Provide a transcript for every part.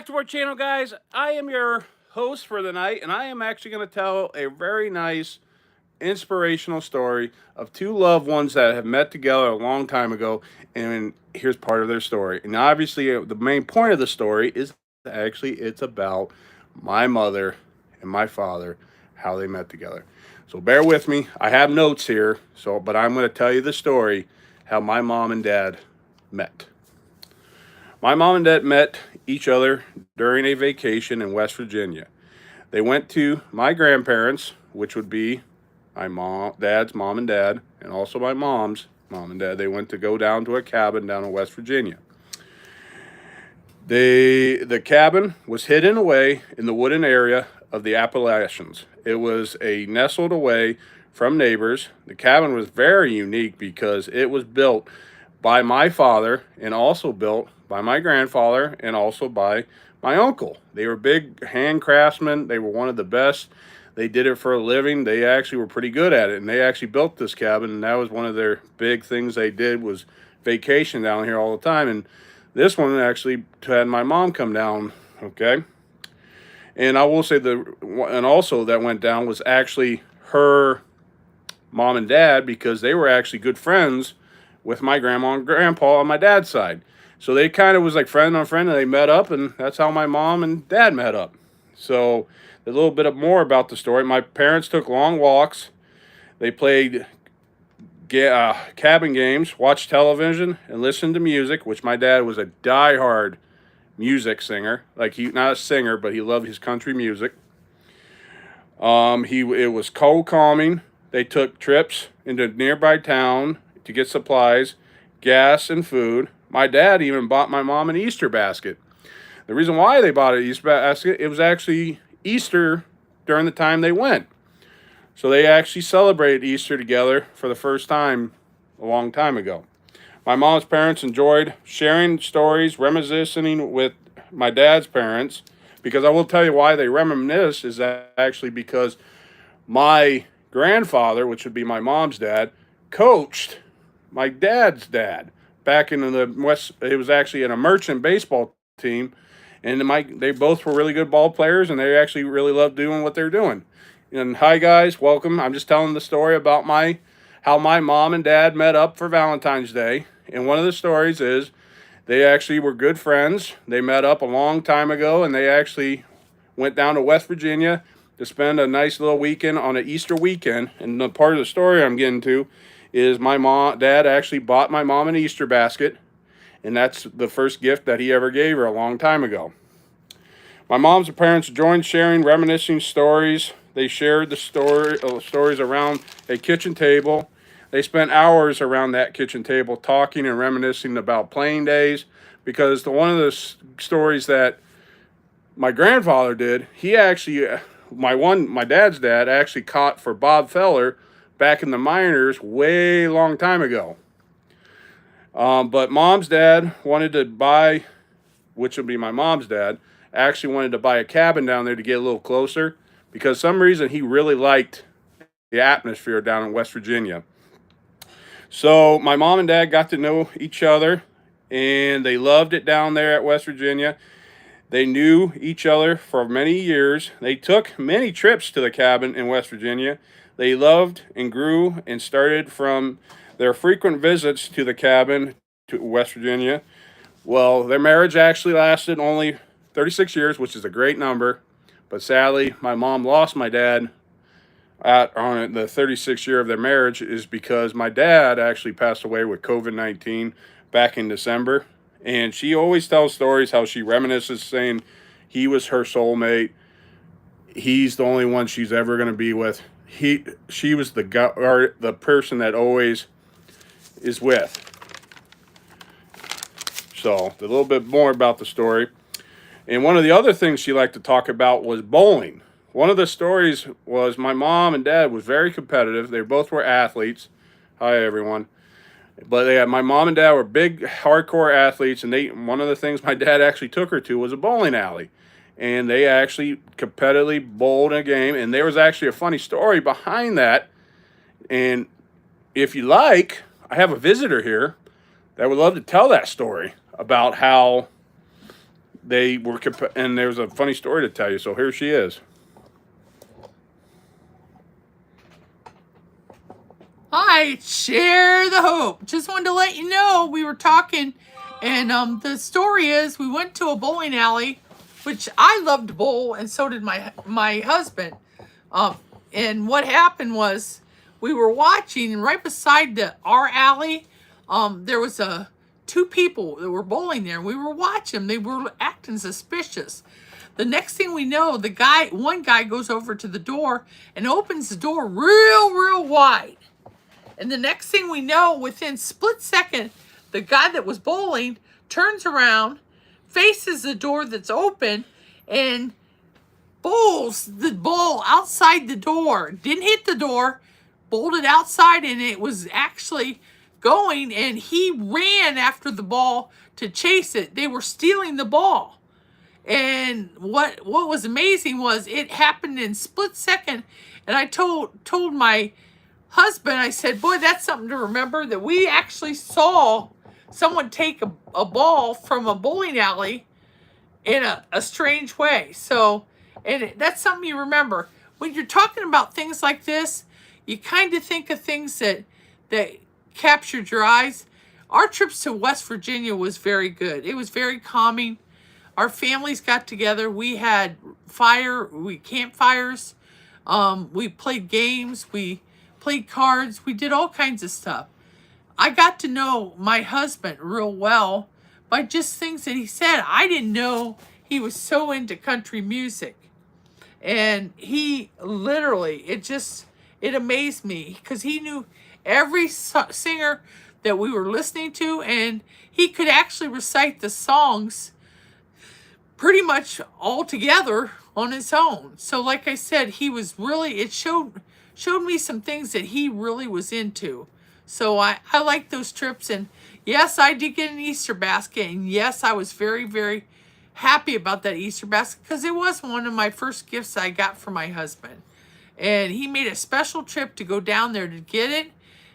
to our channel, guys. I am your host for the night, and I am actually going to tell a very nice, inspirational story of two loved ones that have met together a long time ago. And here's part of their story. And obviously, the main point of the story is actually it's about my mother and my father, how they met together. So bear with me. I have notes here, but I'm going to tell you the story how my mom and dad met. My mom and dad met each other during a vacation in West Virginia. They went to my grandparents, which would be dad's mom and dad, and also my mom's mom and dad. They went to go down to a cabin down in West Virginia. The cabin was hidden away in the wooded area of the Appalachians. It was a nestled away from neighbors. The cabin was very unique because it was built by my father and also built by my grandfather and also by my uncle. They were big hand craftsmen. They were one of the best. They did it for a living. They actually were pretty good at it, and they actually built this cabin, and that was one of their big things they did was vacation down here all the time. And this one actually had my mom come down, okay? And I will say and also that went down was actually her mom and dad, because they were actually good friends with my grandma and grandpa on my dad's side. So they kind of was like friend on friend, and they met up, and that's how my mom and dad met up. So a little bit more about the story. My parents took long walks. They played cabin games, watched television, and listened to music, which my dad was a diehard music singer. Like, he not a singer, but he loved his country music. It was cold calming. They took trips into nearby town to get supplies, gas, and food. My dad even bought my mom an Easter basket. The reason why they bought an Easter basket, it was actually Easter during the time they went. So they actually celebrated Easter together for the first time a long time ago. My mom's parents enjoyed sharing stories, reminiscing with my dad's parents, because I will tell you why they reminisce is that actually because my grandfather, which would be my mom's dad, coached my dad's dad back in the West. It was actually in a merchant baseball team, and they both were really good ball players, and they actually really loved doing what they're doing. And hi guys, welcome. I'm just telling the story about how my mom and dad met up for Valentine's Day. And one of the stories is they actually were good friends. They met up a long time ago, and they actually went down to West Virginia to spend a nice little weekend on an Easter weekend. And the part of the story I'm getting to is dad actually bought my mom an Easter basket, and that's the first gift that he ever gave her a long time ago. My mom's parents joined sharing reminiscing stories. They shared the stories around a kitchen table. They spent hours around that kitchen table talking and reminiscing about playing days, because one of the stories that my grandfather did, he actually, my dad's dad actually caught for Bob Feller back in the minors way long time ago. But mom's dad wanted to buy, which would be my mom's dad, actually wanted to buy a cabin down there to get a little closer, because some reason he really liked the atmosphere down in West Virginia. So my mom and dad got to know each other, and they loved it down there at West Virginia. They knew each other for many years. They took many trips to the cabin in West Virginia. They loved and grew and started from their frequent visits to the cabin to West Virginia. Well, their marriage actually lasted only 36 years, which is a great number. But sadly, my mom lost my dad on the 36th year of their marriage, is because my dad actually passed away with COVID-19 back in December. And she always tells stories how she reminisces, saying he was her soulmate. He's the only one she's ever going to be with. She was the person that always is with. So a little bit more about the story. And one of the other things she liked to talk about was bowling. One of the stories was my mom and dad was very competitive. They both were athletes. Hi, everyone. But my mom and dad were big, hardcore athletes, and one of the things my dad actually took her to was a bowling alley. And they actually competitively bowled a game, and there was actually a funny story behind that. And if you like, I have a visitor here that would love to tell that story about how they were, and there's a funny story to tell you. So here she is. Hi, share the hope. Just wanted to let you know we were talking, and the story is we went to a bowling alley, which I love to bowl, and so did my husband. And what happened was we were watching, and right beside our alley, there was two people that were bowling there. We were watching them. They were acting suspicious. The next thing we know, one guy goes over to the door and opens the door real wide. And the next thing we know, within split second, the guy that was bowling turns around, faces the door that's open, and bowls the ball outside the door. Didn't hit the door, bowled it outside, and it was actually going, and he ran after the ball to chase it. They were stealing the ball. And what was amazing was it happened in split second, and I told my husband, I said, boy, that's something to remember, that we actually saw someone take a ball from a bowling alley in a strange way. So, and that's something you remember. When you're talking about things like this, you kind of think of things that captured your eyes. Our trips to West Virginia was very good. It was very calming. Our families got together. We had campfires. We played games. We played cards. We did all kinds of stuff. I got to know my husband real well by just things that he said. I didn't know he was so into country music. And he literally, it amazed me because he knew every singer that we were listening to, and he could actually recite the songs pretty much all together on his own. So like I said, he was really, it showed me some things that he really was into. So I like those trips. And yes, I did get an Easter basket. And yes, I was very happy about that Easter basket because it was one of my first gifts I got for my husband. And he made a special trip to go down there to get it.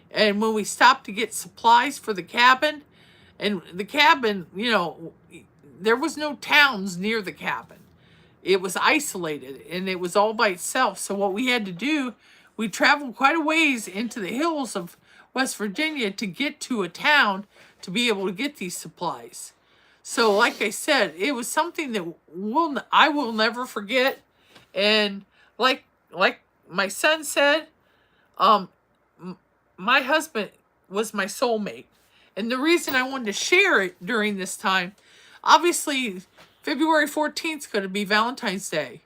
And when we stopped to get supplies for the cabin, and the cabin, you know, there was no towns near the cabin. It was isolated and it was all by itself. So what we had to do, we traveled quite a ways into the hills of West Virginia to get to a town to be able to get these supplies. So like I said, it was something that I will never forget. And like my son said, my husband was my soulmate. And the reason I wanted to share it during this time, obviously February 14th is going to be Valentine's Day.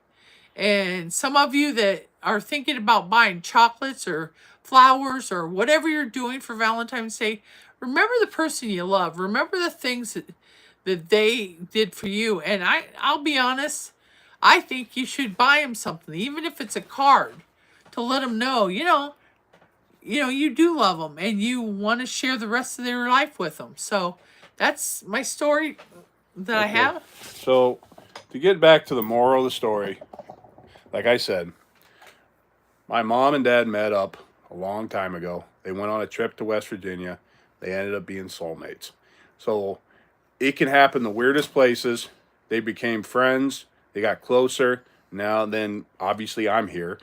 And some of you that are thinking about buying chocolates or flowers or whatever you're doing for Valentine's Day, remember the person you love. Remember the things that they did for you. And I'll be honest, I think you should buy them something, even if it's a card, to let them know, you know, you do love them and you want to share the rest of their life with them. So that's my story that I have. So to get back to the moral of the story, like I said, my mom and dad met up a long time ago. They went on a trip to West Virginia. They ended up being soulmates. So it can happen in the weirdest places. They became friends. They got closer. Now then, obviously, I'm here.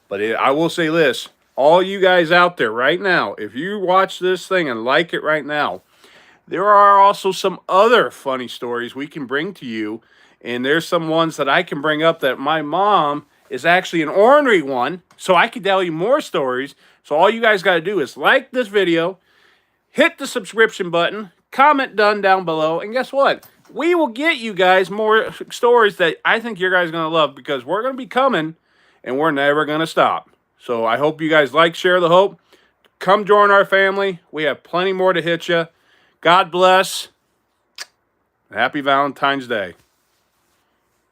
But I will say this. All you guys out there right now, if you watch this thing and like it right now, there are also some other funny stories we can bring to you. And there's some ones that I can bring up that my mom is actually an ornery one. So I can tell you more stories. So all you guys got to do is like this video, hit the subscription button, comment done down below. And guess what? We will get you guys more stories that I think you guys are going to love, because we're going to be coming and we're never going to stop. So I hope you guys like Share the Hope. Come join our family. We have plenty more to hit you. God bless. Happy Valentine's Day.